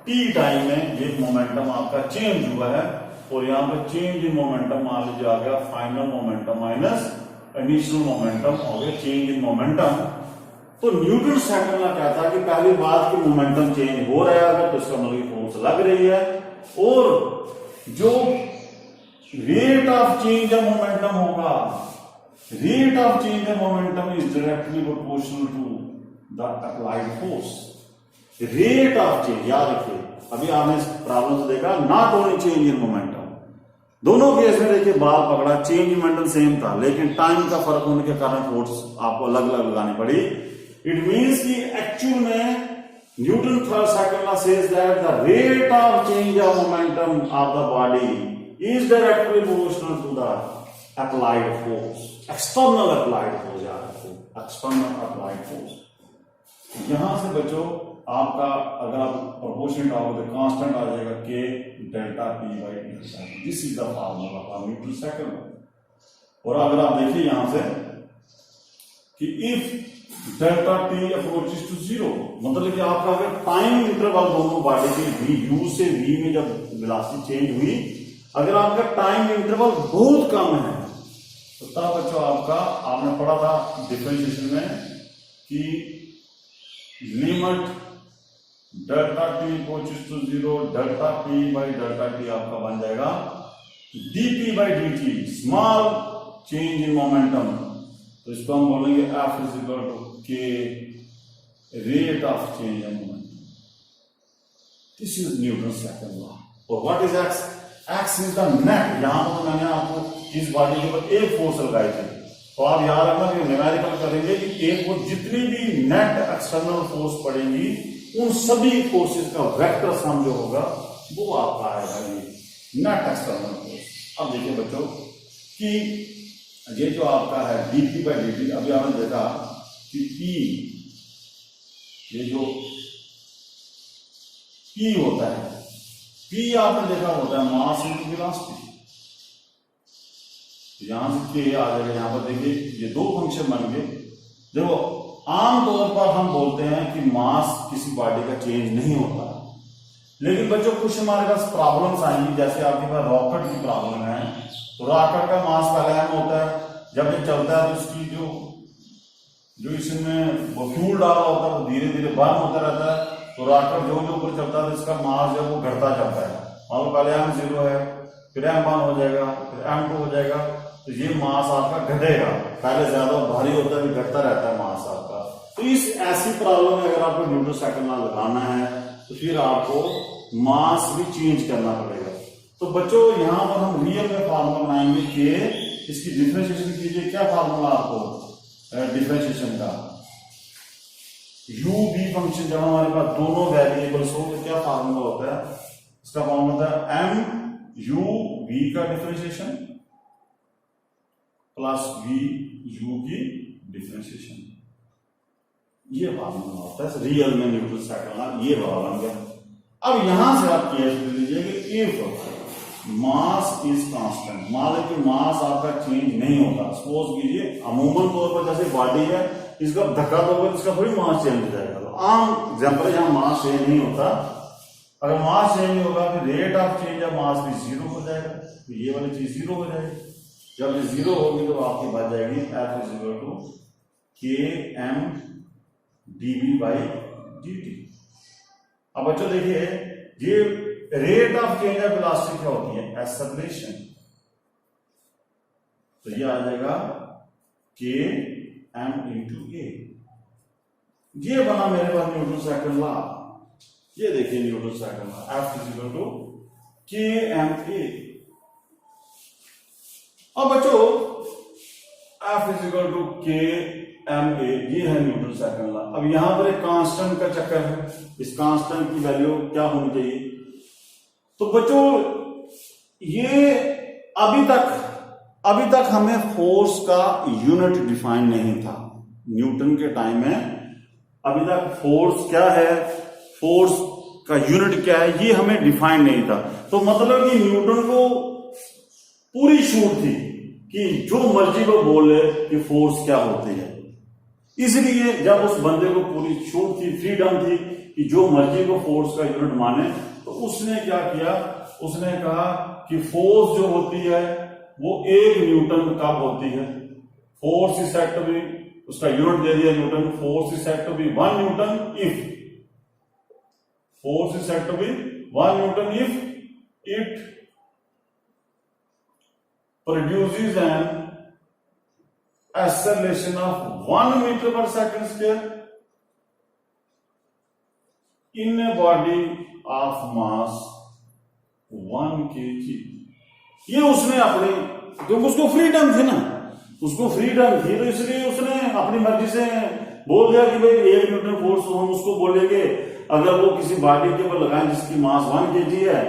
t टाइम में, ये मोमेंटम आपका चेंज हुआ है, और यहां पर चेंज इन मोमेंटम मान लीजिए आ गया final momentum minus initial momentum हो गया चेंज इन मोमेंटम। तो न्यूटन सेकंड लॉ कहता है कि पहली बात की मोमेंटम चेंज हो रहा है तो इसका मतलब फोर्स लग रही है, और जो rate of change of momentum होगा, rate of change of momentum is directly proportional to the applied force. Rate of change याद रखिए, अभी आपने इस प्रॉब्लम से देखा not only change in momentum, दोनों केस में देखिए बाल पकड़ा, चेंज इन मोमेंटम सेम था, लेकिन टाइम का फर्क होने के कारण फोर्स आपको अलग अलग लगानी पड़ी। इट मींस कि एक्चुअल में Newton third second law says that the rate of change of momentum of the body is directly proportional to the applied force, external applied force, याद रखो एक्सटर्नल अप्लाइड फोर्स। यहां से बच्चों आपका अगर आप प्रोपोर्शनल आओगे तो कांस्टेंट आ जाएगा k delta p by delta. This is the formula for Newton second law. और अगर आप देखिए यहां से कि if delta T approaches to zero, मतलब कि आपका अगर टाइम इंटरवल दोनों बॉडी के वी यू से वी में जब वेलोसिटी चेंज हुई, अगर आपका टाइम इंटरवल बहुत कम है तो तब बच्चों आपका, आपने पढ़ा था डिफरेंशिएशन में कि limit delta T approaches to zero, delta T by delta T आपका बन जाएगा dt बाई dt, small change in momentum. तो इसको हम बोलेंगे F इज इक्वल टू के rate of change in momentum. This is Newton second law. और what is x? x is the net. यहां पर मैंने आपको इस बॉडी के ऊपर एक फोर्स लगाई थी, तो आप याद रखना कि न्यूमेरिकल करेंगे कि एक वो जितनी भी नेट एक्सटर्नल फोर्स पड़ेगी उन सभी फोर्सेस का वेक्टर सम जो होगा वो आपका आएगा ये नेट एक्सटर्नल फोर्स। अब देखिए बच्चों कि ये जो आपका है dp बाई dt, अभी आपने देखा कि P, ये जो P होता है, P आपने देखा होता है मास इनटू वेलोसिटी। यहां से K आ जाएगा, यहां पर देखिए ये दो फंक्शन बन गए। देखो आमतौर पर हम बोलते हैं कि मास किसी बॉडी का चेंज नहीं होता, लेकिन बच्चों कुछ हमारे पास प्रॉब्लम्स आएंगी, जैसे आपके पास रॉकेट की प्रॉब्लम है, तो रॉकेट का मास पहले m होता है, जब ये चलता है तो इसकी जो इसमें वो फ्यूल डाला होता है वो धीरे धीरे बर्न होता रहता है, तो रॉकेट जो जो ऊपर चलता है तो इसका मास जो वो घटता जाता है। मान लो पहले m0 है, फिर m1 हो जाएगा, फिर m2 हो जाएगा, तो ये मास आपका घटेगा, पहले ज्यादा भारी होता है, घटता रहता है मास आपका। तो इस ऐसी प्रॉब्लम में अगर आपको न्यूटन सेकंड लॉ लगाना है तो फिर आपको मास भी चेंज करना पड़ेगा। तो बच्चों यहां पर हम रियल में फार्मूला बनाएंगे कि इसकी डिफरेंशिएशन कीजिए। क्या फार्मूला आपको डिफरेंशिएशन का? u v फंक्शन जब हमारे पास दोनों वेरिएबल्स हो तो क्या फार्मूला होता है? इसका फार्मूला होता है m u v का डिफरेंशिएशन प्लस v u की डिफरेंशिएशन, ये फार्मूला होता है रियल में न्यूटन सेकंड लॉ। ये बन गया। अब यहां से आप केस ले लीजिए कि इफ मास इज कांस्टेंट, मान लीजिए कि मास आपका चेंज नहीं होता, सपोज कीजिए अमूमन तौर पर जैसे बॉडी है इसका धक्का दोगे तो इसका थोड़ी मास चेंज हो जाएगा। तो आम एग्जांपल है, जहां मास चेंज नहीं होता, अगर मास चेंज नहीं होगा फिर rate of change of mass भी जीरो हो जाएगा, तो ये वाली चीज जीरो हो जाएगी। जब ये जीरो होगी तो आपकी बच जाएगी F is equal to K M dv by dt। अब बच्चों देखिए ये rate of change of velocity क्या होती है? एक्सेलरेशन। तो ये आ जाएगा के एम इंटू ए। ये बना मेरे पास न्यूटन सेकंड लॉ। ये देखिए Newton second law, F is equal to K M A. अब बच्चों F is equal to K M A, ये है न्यूटन सेकंड लॉ। अब यहां पर एक कांस्टेंट का चक्कर है, इस कांस्टेंट की वैल्यू क्या होनी चाहिए? तो बच्चों ये अभी तक हमें फोर्स का यूनिट डिफाइन नहीं था न्यूटन के टाइम में। अभी तक फोर्स क्या है, फोर्स का यूनिट क्या है, ये हमें डिफाइन नहीं था। तो मतलब कि न्यूटन को पूरी छूट थी कि जो मर्जी वो बोले कि फोर्स क्या होती है। इसलिए जब उस बंदे को पूरी छूट थी, फ्रीडम थी कि जो मर्जी को फोर्स का यूनिट माने, तो उसने क्या किया, उसने कहा कि फोर्स जो होती है वो 1 न्यूटन कब होती है। Force is said to be, उसका यूनिट दे दिया Newton, force is said to be 1 Newton if, force is said to be 1 Newton if it produces an acceleration of 1 meter per second square in a body of mass 1 kg। ये उसने अपनी, क्योंकि उसको freedom थी ना, उसको freedom थी तो इसलिए उसने अपनी मर्जी से बोल दिया कि भाई 1 न्यूटन फोर्स हम उसको बोलेंगे। अगर वो किसी बॉडी के ऊपर लगाएं जिसकी मास 1 kg है,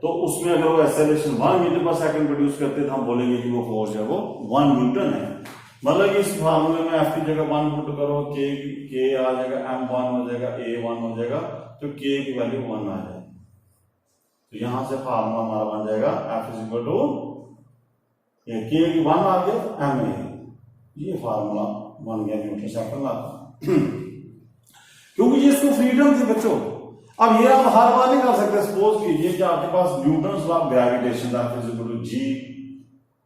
तो उसमें अगर वो acceleration 1 metre per second produce करते तो हम बोलेंगे कि वो फोर्स है वो 1 न्यूटन है। मतलब इस फार्मूले में F की जगह 1 पुट करो, K आ जाएगा, M1 हो जाएगा, A1 हो जाएगा, तो K की वैल्यू 1 आ जाएगी। तो यहां से फार्मूला हमारा बन जाएगा F is equal to K की 1 आ गया, M A। ये फार्मूला बन गया न्यूटन सेकंड लॉ। क्योंकि ये इसको फ्रीडम थी बच्चों। अब ये आप हर बार नहीं कर सकते। सपोज कीजिए कि आपके पास Newton's law of gravitation that is equal to G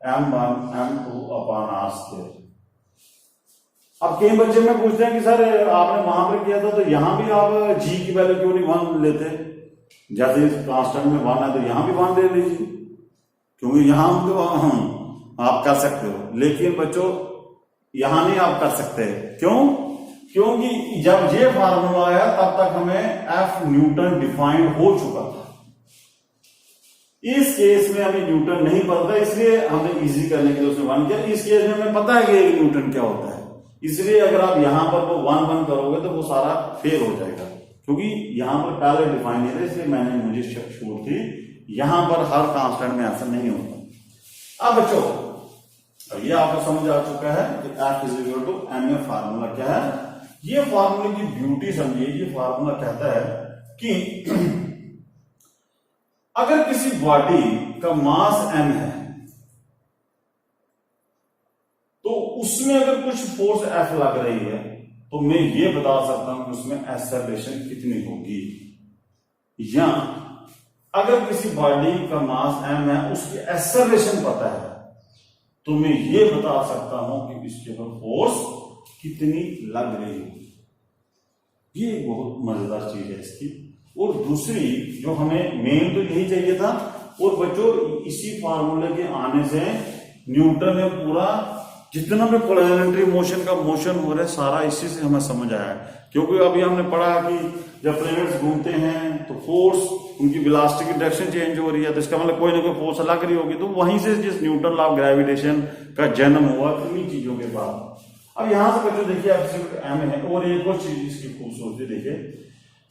m1 m2 upon r square. अब कई बच्चे में पूछते हैं कि सर आपने वहां पर किया था तो यहां भी आप g की वैल्यू क्यों नहीं 1 लेते, जैसे कांस्टेंट में 1 है तो यहां भी 1 ले लीजिए, क्योंकि यहां तो आप कर सकते हो, लेकिन बच्चों यहां नहीं आप कर सकते। क्यों? क्योंकि जब ये फार्मूला आया तब तक हमें एफ न्यूटन डिफाइंड हो चुका था। इस केस में हमें न्यूटन नहीं पता था, इसलिए हमने इजी करने के लिए उसने 1 किया। इस केस में हमें पता है कि एक न्यूटन क्या होता है, इसलिए अगर आप यहां पर वो 1 करोगे तो वो सारा फेल हो जाएगा, क्योंकि यहां पर पहले डिफाइन नहीं था, इसलिए मुझे छूट थी। यहां पर हर कांस्टेंट में ऐसा नहीं होता। अब बच्चों ये आपको समझ आ चुका है कि F is equal to M A formula क्या है। ये फार्मूले की ब्यूटी समझिए। ये फार्मूला कहता है कि अगर किसी बॉडी का मास m है तो उसमें अगर कुछ फोर्स F लग रही है तो मैं ये बता सकता हूं कि उसमें एक्सेलरेशन कितनी होगी। या अगर किसी बॉडी का मास m है, उसकी एक्सेलरेशन पता है, तो मैं ये बता सकता हूं कि इसके ऊपर फोर्स कितनी लग रही है। ये बहुत मजेदार चीज है इसकी। और दूसरी जो हमें मेन तो यही चाहिए था। और बच्चों इसी फार्मूले के आने से न्यूटन ने पूरा जितना भी प्लैनेटरी मोशन का मोशन हो रहा है सारा इसी से हमें समझ आया। क्योंकि अभी हमने पढ़ा कि जब प्लैनेट्स घूमते हैं तो फोर्स, उनकी वेलोसिटी की डायरेक्शन चेंज हो रही है, तो इसका मतलब कोई ना कोई फोर्स लग रही होगी। तो वहीं से जिस न्यूटन लॉ ऑफ ग्रेविटेशन का जन्म हुआ इन्हीं चीजों के बाद। अब यहां से बच्चों देखिए एम है। और एक और चीज इसकी खूबसूरती देखिए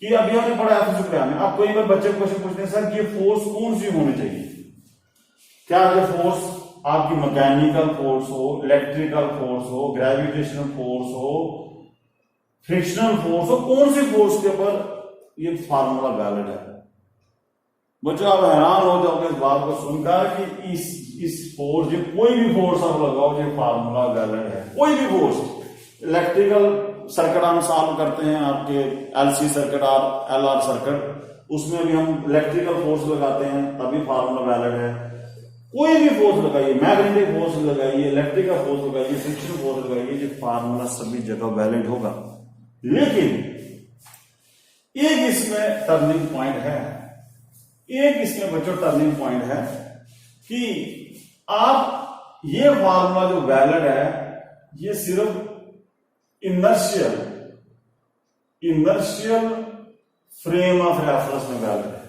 कि अभी हमने पढ़ा एम है। अब कोई बार बच्चे क्वेश्चन पूछते हैं सर ये फोर्स कौन सी होनी चाहिए, क्या ये फोर्स आपकी मैकेनिकल फोर्स हो, इलेक्ट्रिकल फोर्स हो, ग्रेविटेशनल फोर्स हो, फ्रिक्शनल फोर्स हो, कौन सी फोर्स के ऊपर ये फार्मूला वैलिड है। बच्चों आप हैरान हो जाओगे इस बात को सुनकर कि इस फोर्स, ये कोई भी फोर्स आप लगाओ ये फार्मूला वैलिड है। कोई भी फोर्स, इलेक्ट्रिकल सर्किट हम सॉल्व करते हैं, आपके एलसी सर्किट और एलआर सर्किट, उसमें भी हम इलेक्ट्रिकल फोर्स लगाते हैं तभी फार्मूला वैलिड है। कोई भी फोर्स लगाइए, मैग्नेटिक फोर्स लगाइए, इलेक्ट्रिकल फोर्स लगाइए, फ्रिक्शन फोर्स लगाइए, ये फार्मूला सभी जगह वैलिड होगा। लेकिन एक इसमें टर्निंग पॉइंट है। एक इसमें बच्चों टर्निंग पॉइंट है कि आप ये फार्मूला जो वैलिड है ये सिर्फ इनर्शियल फ्रेम ऑफ रेफरेंस में वैलिड है।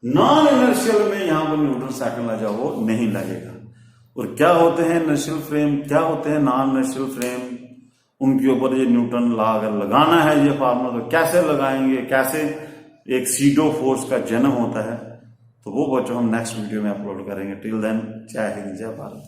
नॉन इनर्शियल में यहां पर न्यूटन सेकंड लगा वो नहीं लगेगा। और क्या होते हैं इनर्शियल फ्रेम, क्या होते हैं नॉन इनर्शियल फ्रेम, उनके ऊपर ये न्यूटन लॉ अगर लगाना है ये फार्मूला तो कैसे लगाएंगे, कैसे एक सीडो फोर्स का जन्म होता है, तो वो बच्चों हम नेक्स्ट वीडियो में अपलोड करेंगे। टिल देन जय हिंद जय भारत।